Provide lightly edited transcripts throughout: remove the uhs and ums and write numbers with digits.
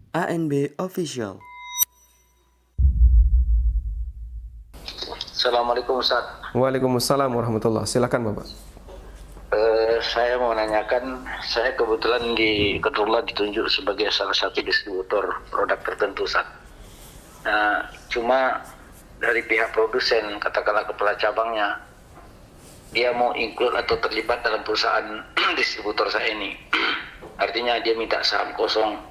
ANB Official. Assalamualaikum Ustaz. Waalaikumsalam warahmatullah. Silakan Bapak. Saya mau menanyakan, saya kebetulan ditunjuk sebagai salah satu distributor produk tertentu Ustaz. Nah, cuma dari pihak produsen, katakanlah kepala cabangnya, dia mau include atau terlibat dalam perusahaan distributor saya ini. Artinya dia minta saham kosong.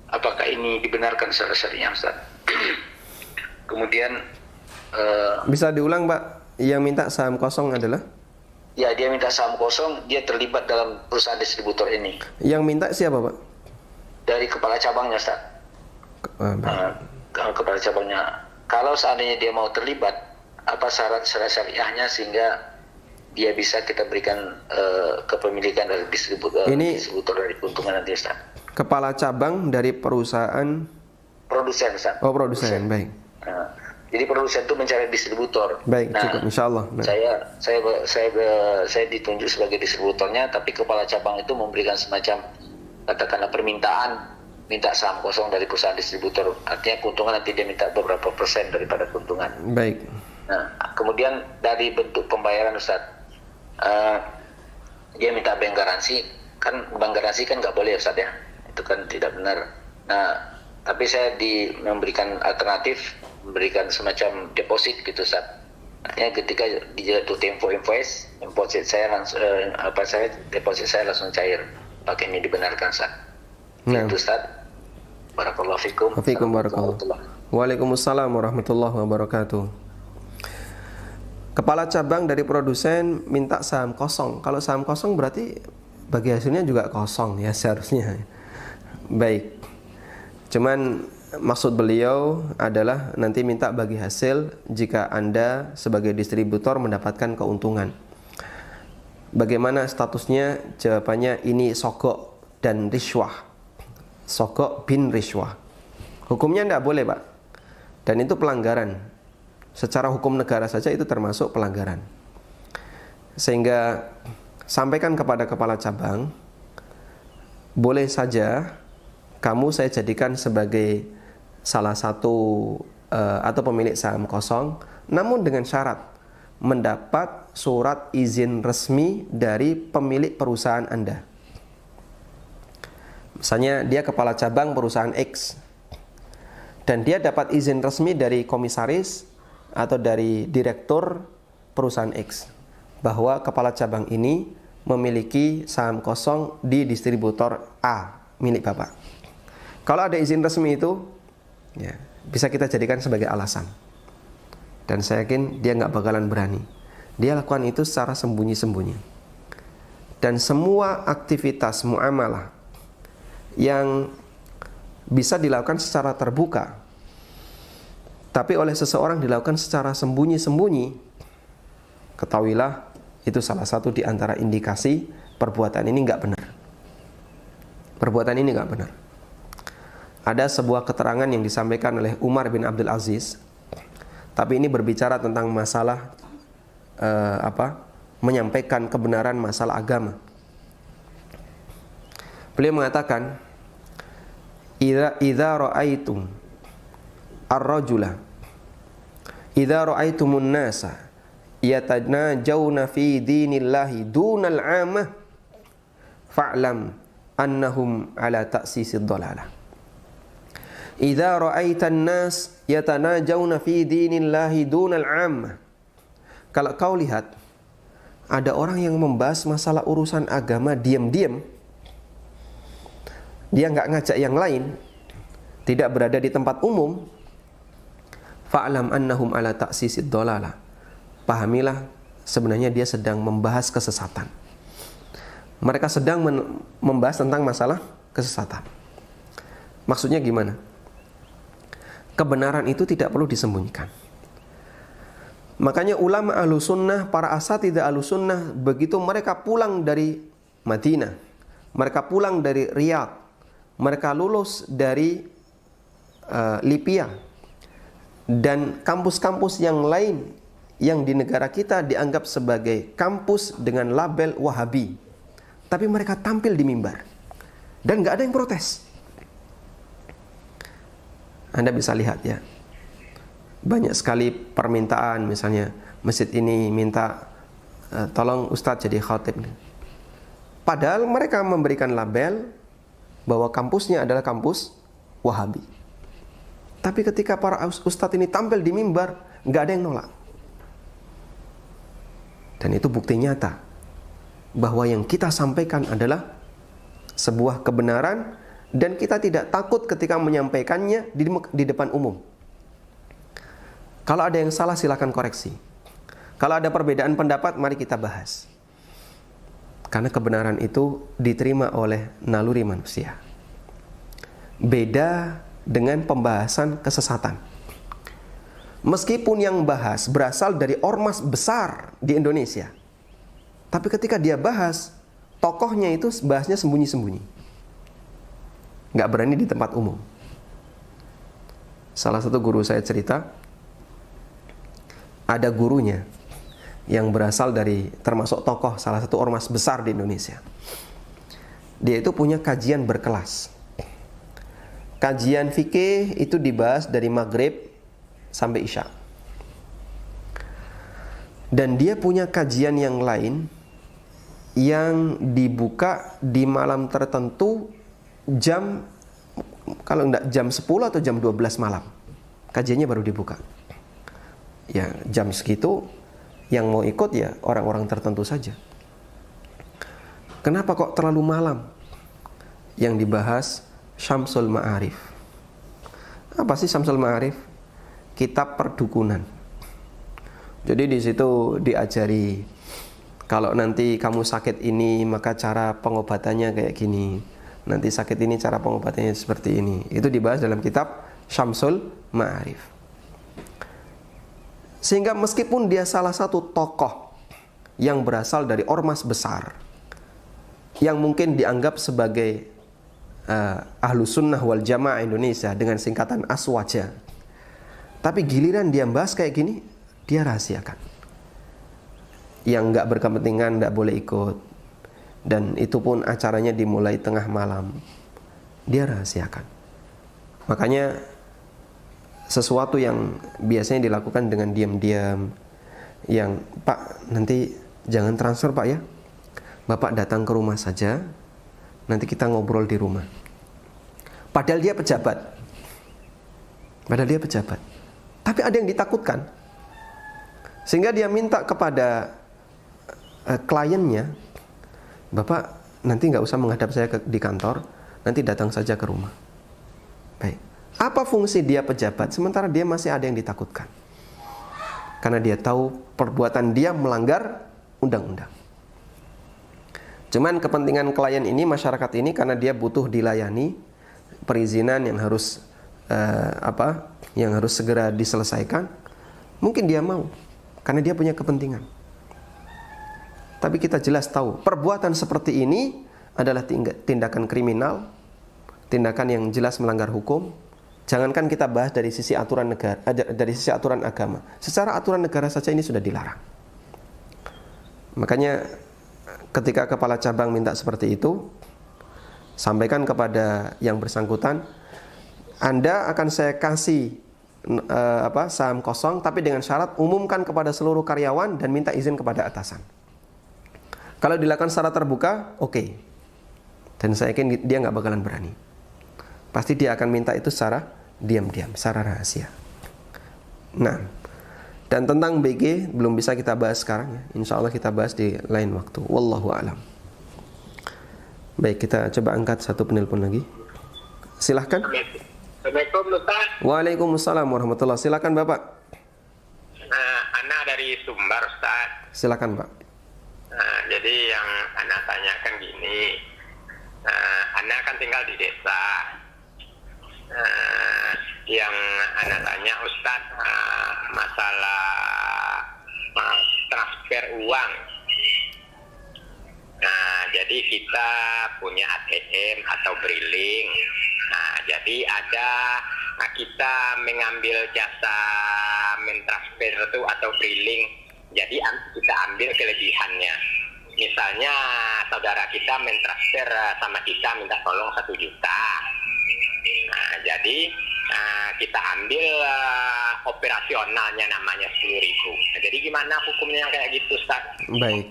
Apakah ini dibenarkan secara syariah Ustaz? Kemudian Bisa diulang Pak, yang minta saham kosong adalah? ya, dia minta saham kosong, dia terlibat dalam perusahaan distributor ini. Yang minta siapa Pak? Dari kepala cabangnya Ustaz. Kepala cabangnya. Kalau seandainya dia mau terlibat, apa syarat-syarat syariahnya sehingga dia bisa kita berikan kepemilikan dari distributor dari keuntungan nanti Ustaz. Kepala cabang dari perusahaan Produsen Ustaz. Oh, produsen. Baik. Jadi produsen itu mencari distributor. Baik, cukup insyaallah. Nah. Saya ditunjuk sebagai distributornya, tapi kepala cabang itu memberikan semacam katakanlah permintaan, minta saham kosong dari perusahaan distributor. Artinya keuntungan nanti dia minta beberapa persen daripada keuntungan. Baik. Nah, kemudian dari bentuk pembayaran Ustaz, dia minta bank garansi. Kan bank garansi kan nggak boleh Ustaz ya, itu kan tidak benar. Nah, tapi saya memberikan alternatif, memberikan semacam deposit gitu Ustaz. Artinya ketika dijatuh tempo invoice saya langsung deposit saya langsung cair. Pakai ini dibenarkan Ustaz. Nah. Itu Ustaz. Barakallahu fikum. Wafikum barakallahu. Waalaikumsalam warahmatullahi wabarakatuh. Kepala cabang dari produsen minta saham kosong. Kalau saham kosong berarti bagi hasilnya juga kosong ya seharusnya. Baik. Cuman maksud beliau adalah nanti minta bagi hasil jika Anda sebagai distributor mendapatkan keuntungan. Bagaimana statusnya? Jawabannya ini sogok dan riswah. Sogok bin riswah. Hukumnya tidak boleh Pak. Dan itu pelanggaran. Secara hukum negara saja itu termasuk pelanggaran. Sehingga sampaikan kepada kepala cabang, boleh saja kamu saya jadikan sebagai salah satu atau pemilik saham kosong, namun dengan syarat mendapat surat izin resmi dari pemilik perusahaan Anda. Misalnya dia kepala cabang perusahaan X dan dia dapat izin resmi dari komisaris atau dari direktur perusahaan X bahwa kepala cabang ini memiliki saham kosong di distributor A milik Bapak. Kalau ada izin resmi itu, ya, bisa kita jadikan sebagai alasan. Dan saya yakin dia nggak bakalan berani. Dia lakukan itu secara sembunyi-sembunyi. Dan semua aktivitas muamalah yang bisa dilakukan secara terbuka, tapi oleh seseorang dilakukan secara sembunyi-sembunyi, ketahuilah itu salah satu di antara indikasi perbuatan ini nggak benar. Perbuatan ini nggak benar. Ada sebuah keterangan yang disampaikan oleh Umar bin Abdul Aziz, tapi ini berbicara tentang masalah menyampaikan kebenaran masalah agama. Beliau mengatakan, idza ra'aitum ar-rajula idza ra'aitumun nasa yatanajawna fi dinillahi dunal 'amah fa'lam annahum ala ta'sisid dhalalah. Idza ra'aitan nas yatanajawna fi dinillahi dunal 'ammah. Kalau kau lihat ada orang yang membahas masalah urusan agama diam-diam, dia enggak ngajak yang lain, tidak berada di tempat umum, fa'lam annahum ala ta'sisid dhalalah. Pahamilah sebenarnya dia sedang membahas kesesatan. Mereka sedang membahas tentang masalah kesesatan. Maksudnya gimana? Kebenaran itu tidak perlu disembunyikan. Makanya ulama ahlussunnah, para asatidzah ahlussunnah, begitu mereka pulang dari Madinah, mereka pulang dari Riyadh, mereka lulus dari Libya dan kampus-kampus yang lain yang di negara kita dianggap sebagai kampus dengan label Wahabi, tapi mereka tampil di mimbar dan nggak ada yang protes. Anda bisa lihat ya, banyak sekali permintaan, misalnya masjid ini minta tolong Ustadz jadi khatib. Padahal mereka memberikan label bahwa kampusnya adalah kampus Wahabi. Tapi ketika para ustadz ini tampil di mimbar, nggak ada yang nolak. Dan itu bukti nyata bahwa yang kita sampaikan adalah sebuah kebenaran, dan kita tidak takut ketika menyampaikannya di depan umum. Kalau ada yang salah, silakan koreksi. Kalau ada perbedaan pendapat, mari kita bahas. Karena kebenaran itu diterima oleh naluri manusia. Beda dengan pembahasan kesesatan. Meskipun yang bahas berasal dari ormas besar di Indonesia, tapi ketika dia bahas, tokohnya itu bahasnya sembunyi-sembunyi, nggak berani di tempat umum. Salah satu guru saya cerita, ada gurunya yang berasal dari termasuk tokoh salah satu ormas besar di Indonesia. Dia itu punya kajian berkelas. Kajian fikih itu dibahas dari maghrib sampai isya. Dan dia punya kajian yang lain yang dibuka di malam tertentu, kalau enggak jam 10 atau jam 12 malam. Kajiannya baru dibuka. Ya, jam segitu yang mau ikut ya orang-orang tertentu saja. Kenapa kok terlalu malam? Yang dibahas Syamsul Ma'arif. Apa sih Syamsul Ma'arif? Kitab perdukunan. Jadi di situ diajari, kalau nanti kamu sakit ini, maka cara pengobatannya kayak gini. Nanti sakit ini, cara pengobatannya seperti ini. Itu dibahas dalam kitab Syamsul Ma'arif. Sehingga meskipun dia salah satu tokoh yang berasal dari ormas besar, yang mungkin dianggap sebagai Ahlus Sunnah wal Jamaah Indonesia dengan singkatan Aswaja, tapi giliran dia bahas kayak gini, dia rahasiakan. Yang nggak berkepentingan nggak boleh ikut, dan itu pun acaranya dimulai tengah malam, dia rahasiakan. Makanya sesuatu yang biasanya dilakukan dengan diam-diam, yang Pak nanti jangan transfer Pak ya, Bapak datang ke rumah saja, nanti kita ngobrol di rumah. Padahal dia pejabat, tapi ada yang ditakutkan, sehingga dia minta kepada kliennya, Bapak nanti nggak usah menghadap saya di kantor, nanti datang saja ke rumah. Baik. Apa fungsi dia pejabat sementara dia masih ada yang ditakutkan? Karena dia tahu perbuatan dia melanggar undang-undang. Cuman kepentingan klien ini, masyarakat ini, karena dia butuh dilayani, perizinan yang harus yang harus segera diselesaikan, mungkin dia mau karena dia punya kepentingan. Tapi kita jelas tahu perbuatan seperti ini adalah tindakan kriminal, tindakan yang jelas melanggar hukum. Jangankan kita bahas dari sisi aturan negara, dari sisi aturan agama, secara aturan negara saja ini sudah dilarang. Makanya ketika kepala cabang minta seperti itu, sampaikan kepada yang bersangkutan, Anda akan saya kasih saham kosong, tapi dengan syarat umumkan kepada seluruh karyawan dan minta izin kepada atasan. Kalau dilakukan secara terbuka, oke. Dan saya yakin dia nggak bakalan berani. Pasti dia akan minta itu secara diam-diam, secara rahasia. Nah, dan tentang BG belum bisa kita bahas sekarang ya. Insya Allah kita bahas di lain waktu. Wallahu a'lam. Baik, kita coba angkat satu penelpon lagi. Silahkan. Assalamualaikum Ustaz. Waalaikumsalam warahmatullahi. Silakan Bapak. Anak dari Sumbar Ustaz. Silakan Pak. Jadi yang anak tanyakan gini, anak kan tinggal di desa. Yang anak tanya Ustaz, masalah transfer uang. Nah, jadi kita punya ATM atau briling. Nah, jadi kita mengambil jasa mentransfer itu atau briling. Jadi kita ambil kelebihannya. Misalnya saudara kita mentransfer sama kita minta tolong 1 juta. Nah, jadi kita ambil operasionalnya namanya 10.000. Nah, jadi gimana hukumnya yang kayak gitu, Ustaz? Baik.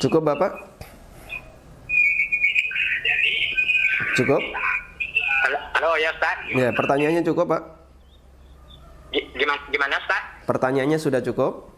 Cukup Bapak? Cukup? Halo ya, Ustaz? Ya, pertanyaannya cukup Pak? Gimana, Ustaz? Pertanyaannya sudah cukup?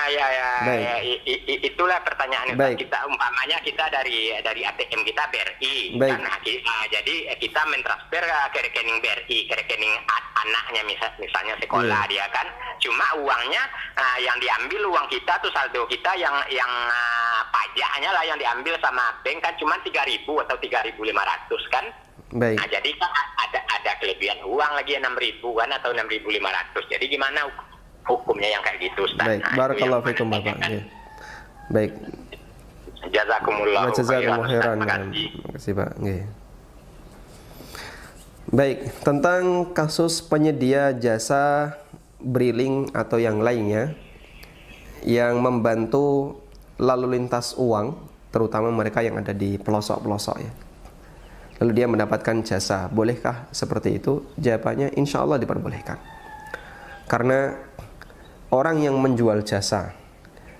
Ya, Baik. Itulah pertanyaan. Baik. Kita umpamanya kita dari ATM kita BRI, Baik. karena jadi kita mentransfer ke rekening BRI, ke rekening anaknya misalnya sekolah dia kan. Cuma uangnya yang diambil uang kita tuh saldo kita yang pajaknya lah yang diambil sama bank kan cuma 3.000 atau 3.500 kan. Baik. Nah, jadi kan ada kelebihan uang lagi 6.000 kan atau 6.500. Jadi gimana hukumnya yang kayak gitu, Ustaz? Baik, barakallahu fikum Bapak. Ya. Baik. Jazakumullah Jazakumullah khairan. Terima kasih Pak. Nggih. Baik, tentang kasus penyedia jasa briling atau yang lainnya yang membantu lalu lintas uang, terutama mereka yang ada di pelosok-pelosok ya. Lalu dia mendapatkan jasa, bolehkah seperti itu? Jawabannya insya Allah diperbolehkan. Karena orang yang menjual jasa,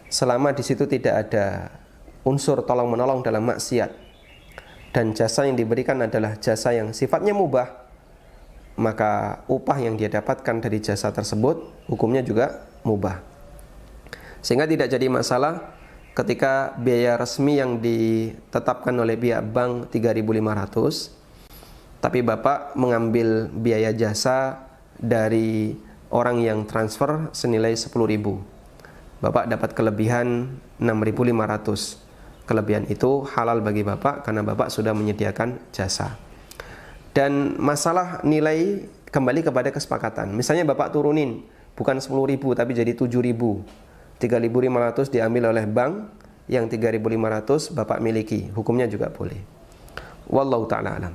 selama di situ tidak ada unsur tolong menolong dalam maksiat dan jasa yang diberikan adalah jasa yang sifatnya mubah, maka upah yang dia dapatkan dari jasa tersebut hukumnya juga mubah. Sehingga tidak jadi masalah ketika biaya resmi yang ditetapkan oleh pihak bank 3.500, tapi Bapak mengambil biaya jasa dari orang yang transfer senilai 10.000. Bapak dapat kelebihan 6.500. Kelebihan itu halal bagi Bapak karena Bapak sudah menyediakan jasa. Dan masalah nilai kembali kepada kesepakatan. Misalnya Bapak turunin bukan 10.000 tapi jadi 7.000. 3.500 diambil oleh bank, yang 3.500 Bapak miliki. Hukumnya juga boleh. Wallahu ta'ala alam.